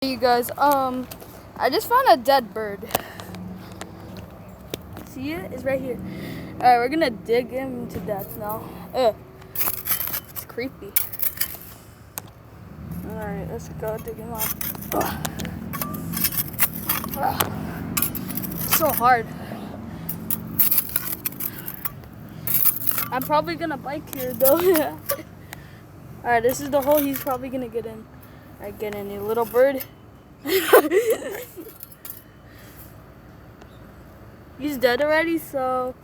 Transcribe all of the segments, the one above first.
You guys, I just found a dead bird. See it? It's right here. Alright, we're gonna dig him to death now. Ugh. It's creepy. Alright, let's go dig him up. Ugh. Ugh. It's so hard. I'm probably gonna bike here though. Alright, this is the hole he's probably gonna get in. Alright, get in, you little bird. He's dead already, so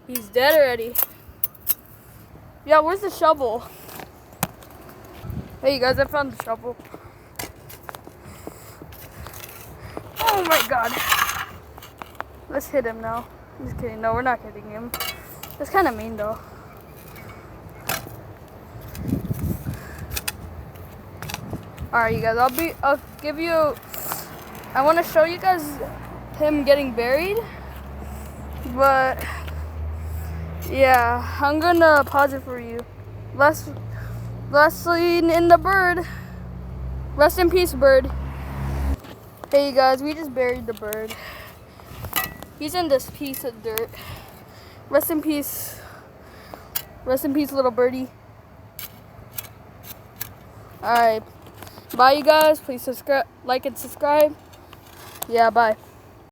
he's dead already. Yeah, where's the shovel? Hey, you guys, I found the shovel. Oh my god. Let's hit him now. I'm just kidding. No, we're not hitting him. That's kind of mean, though. Alright, you guys, I'll give you, I want to show you guys him getting buried, but yeah, I'm gonna pause it for you. Lastly, in the bird, rest in peace, bird. Hey, you guys, we just buried the bird. He's in this piece of dirt. Rest in peace, little birdie. Alright. Bye, you guys. Please subscribe, like, and subscribe. Yeah, bye.